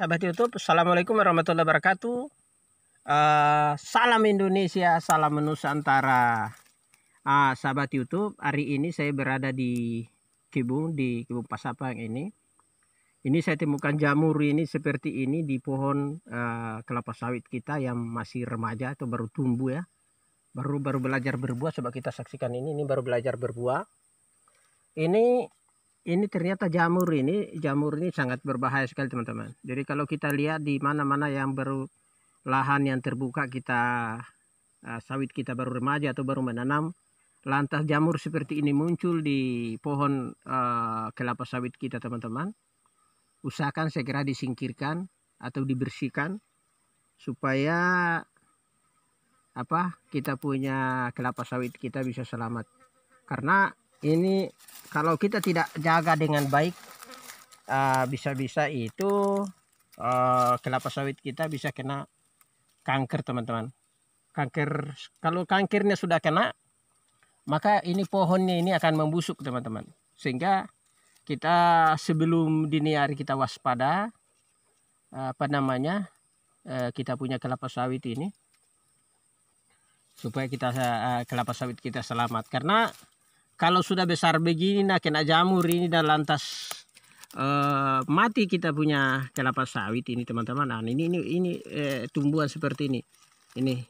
sahabat YouTube, Assalamualaikum warahmatullahi wabarakatuh. Salam Indonesia, salam Nusantara. Sahabat YouTube, hari ini saya berada di kebun Pasapang ini. Ini saya temukan jamur ini seperti ini di pohon kelapa sawit kita yang masih remaja atau baru tumbuh ya. Baru belajar berbuah. Coba kita saksikan ini baru belajar berbuah. Ini ternyata jamur ini sangat berbahaya sekali teman-teman. Jadi kalau kita lihat di mana-mana yang baru lahan yang terbuka kita sawit kita baru remaja atau baru menanam, lantas jamur seperti ini muncul di pohon kelapa sawit kita teman-teman, usahakan segera disingkirkan atau dibersihkan supaya kita punya kelapa sawit kita bisa selamat. Karena ini kalau kita tidak jaga dengan baik, bisa-bisa itu kelapa sawit kita bisa kena kanker teman-teman. Kanker, kalau kankernya sudah kena, maka ini pohonnya ini akan membusuk teman-teman. Sehingga kita sebelum dini hari kita waspada, kita punya kelapa sawit ini, supaya kita kelapa sawit kita selamat. Karena kalau sudah besar begini kena jamur ini dan lantas mati kita punya kelapa sawit ini teman-teman. Nah, ini tumbuhan seperti ini. Ini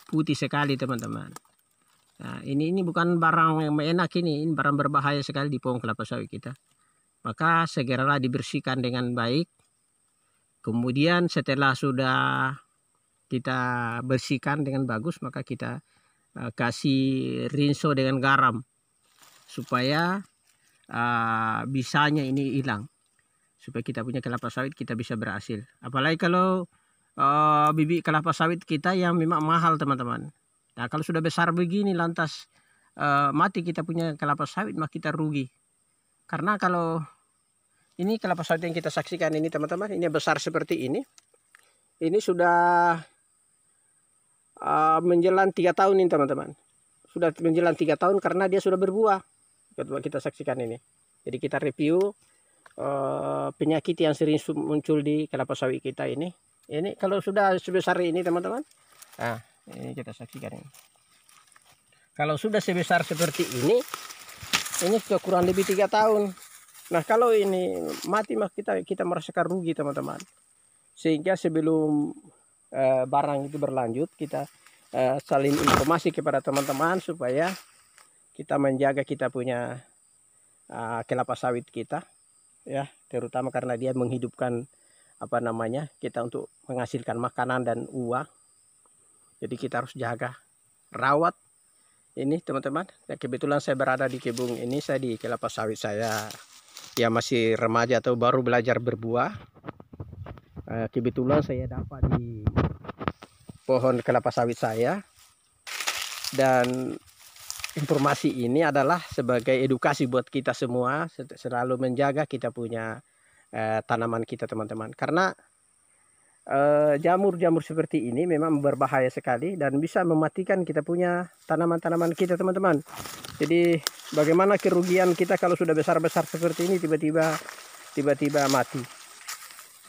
putih sekali teman-teman. Nah, ini bukan barang yang enak ini barang berbahaya sekali di pohon kelapa sawit kita. Maka segeralah dibersihkan dengan baik. Kemudian setelah sudah kita bersihkan dengan bagus, maka kita kasih rinso dengan garam supaya bisanya ini hilang, supaya kita punya kelapa sawit kita bisa berhasil. Apalagi kalau bibit kelapa sawit kita yang memang mahal teman-teman. Nah, kalau sudah besar begini lantas mati kita punya kelapa sawit, maka kita rugi. Karena kalau ini kelapa sawit yang kita saksikan ini teman-teman, ini besar seperti ini sudah menjelang 3 tahun ini teman-teman. Sudah menjelang 3 tahun karena dia sudah berbuah. Coba kita saksikan ini. Jadi kita review penyakit yang sering muncul di kelapa sawit kita ini. Ini kalau sudah sebesar ini teman-teman. Nah, ini kita saksikan ini. Kalau sudah sebesar seperti ini sudah kurang lebih 3 tahun. Nah, kalau ini mati maka kita merasakan rugi teman-teman. Sehingga sebelum barang itu berlanjut, kita saling informasi kepada teman-teman supaya kita menjaga kita punya kelapa sawit kita ya, terutama karena dia menghidupkan kita untuk menghasilkan makanan dan uang. Jadi kita harus jaga, rawat ini teman-teman. Ya, kebetulan saya berada di kebun ini, saya di kelapa sawit saya yang masih remaja atau baru belajar berbuah. Kebetulan saya dapat di pohon kelapa sawit saya, dan informasi ini adalah sebagai edukasi buat kita semua, selalu menjaga kita punya tanaman kita teman-teman. Karena jamur-jamur seperti ini memang berbahaya sekali dan bisa mematikan kita punya tanaman-tanaman kita teman-teman. Jadi bagaimana kerugian kita kalau sudah besar-besar seperti ini tiba-tiba mati.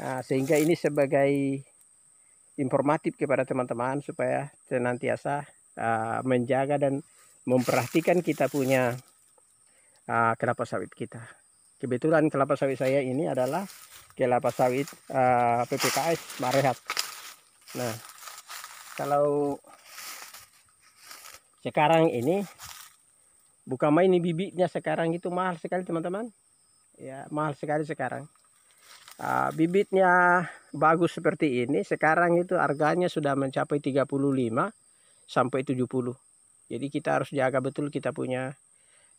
Nah, sehingga ini sebagai informatif kepada teman-teman supaya senantiasa menjaga dan memperhatikan kita punya kelapa sawit kita. Kebetulan kelapa sawit saya ini adalah kelapa sawit PPKS Marehat. Nah, kalau sekarang ini bukan main, ini bibitnya sekarang itu mahal sekali teman-teman. Ya, mahal sekali sekarang. Bibitnya bagus seperti ini sekarang itu harganya sudah mencapai 35 sampai 70. Jadi kita harus jaga betul kita punya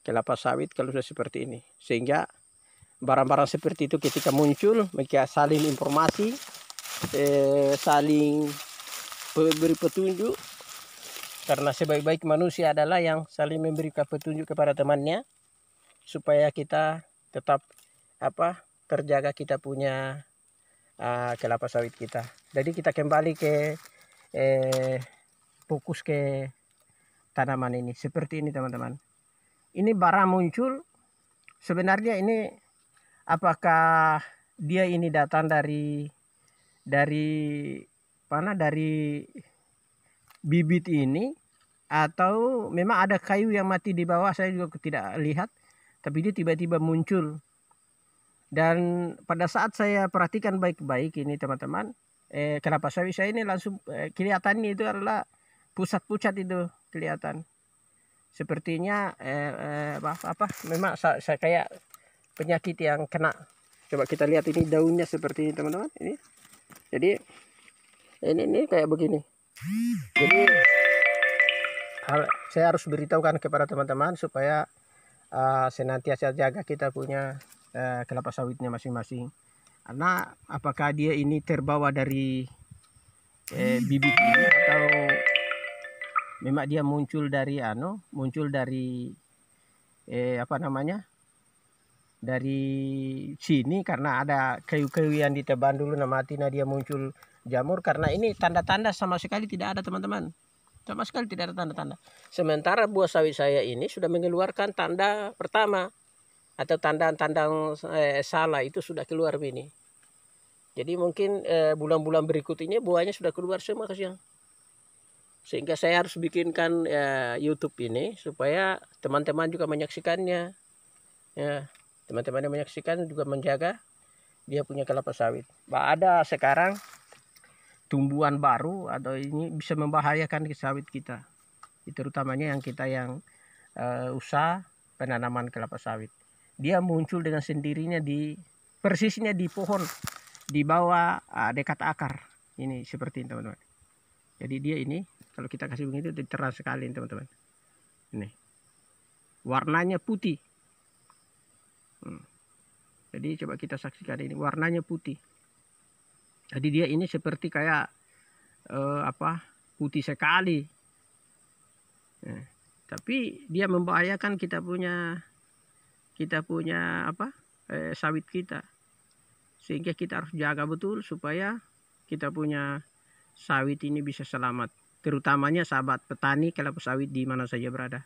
kelapa sawit kalau sudah seperti ini. Sehingga barang-barang seperti itu ketika muncul, mereka saling informasi, saling beri petunjuk. Karena sebaik-baik manusia adalah yang saling memberikan petunjuk kepada temannya, supaya kita tetap terjaga kita punya kelapa sawit kita. Jadi kita kembali ke fokus ke tanaman ini seperti ini teman-teman. Ini barang muncul sebenarnya ini apakah dia ini datang dari dari mana, dari bibit ini, atau memang ada kayu yang mati di bawah, saya juga tidak lihat, tapi dia tiba-tiba muncul. Dan pada saat saya perhatikan baik-baik ini teman-teman, kelapa sawit saya ini langsung kelihatannya itu adalah pusat-pusat itu kelihatan. Sepertinya memang saya kayak penyakit yang kena. Coba kita lihat ini daunnya seperti ini teman-teman. Ini jadi ini kayak begini. Jadi saya harus beritahukan kepada teman-teman supaya senantiasa jaga kita punya kelapa sawitnya masing-masing. Karena apakah dia ini terbawa dari bibit ini, atau memang dia muncul dari dari sini, karena ada kayu-kayu yang ditebang dulu mati, dia muncul jamur. Karena ini tanda-tanda sama sekali tidak ada teman-teman, sama sekali tidak ada tanda-tanda. Sementara buah sawit saya ini sudah mengeluarkan tanda pertama, atau tanda-tanda salah itu sudah keluar ini. Jadi mungkin bulan-bulan berikut ini buahnya sudah keluar semua kasihan. Sehingga saya harus bikinkan YouTube ini supaya teman-teman juga menyaksikannya. Ya, teman-teman yang menyaksikan juga menjaga dia punya kelapa sawit. Ada sekarang tumbuhan baru atau ini bisa membahayakan sawit kita, terutamanya yang kita yang usaha penanaman kelapa sawit. Dia muncul dengan sendirinya persisnya di pohon, di bawah dekat akar ini, seperti ini teman-teman. Jadi dia ini kalau kita kasih begitu terang sekali teman-teman. Ini warnanya putih. Jadi coba kita saksikan, ini warnanya putih. Jadi dia ini seperti kayak putih sekali. Tapi dia membahayakan kita punya sawit kita. Sehingga kita harus jaga betul supaya kita punya sawit ini bisa selamat. Terutamanya sahabat petani kelapa sawit di mana saja berada.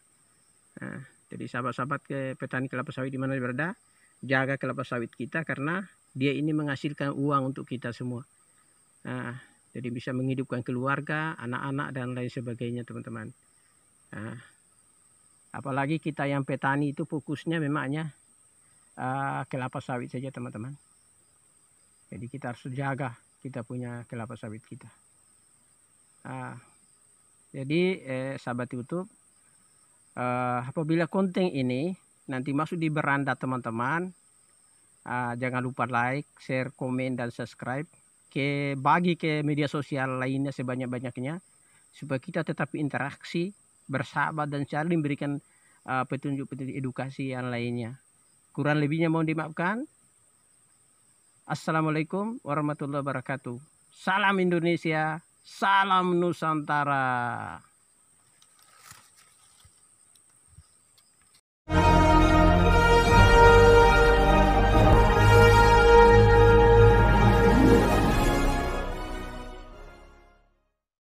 Jadi sahabat-sahabat petani kelapa sawit di mana berada, jaga kelapa sawit kita karena dia ini menghasilkan uang untuk kita semua. Jadi bisa menghidupkan keluarga, anak-anak dan lain sebagainya teman-teman. Apalagi kita yang petani itu fokusnya memangnya kelapa sawit saja teman-teman. Jadi kita harus jaga kita punya kelapa sawit kita. Jadi sahabat YouTube, apabila konten ini nanti masuk di beranda teman-teman, jangan lupa like, share, komen, dan subscribe, bagi ke media sosial lainnya sebanyak-banyaknya, supaya kita tetap interaksi, bersahabat, dan saling berikan petunjuk-petunjuk edukasi yang lainnya. Kurang lebihnya mohon dimaafkan. Assalamualaikum warahmatullahi wabarakatuh. Salam Indonesia, salam Nusantara.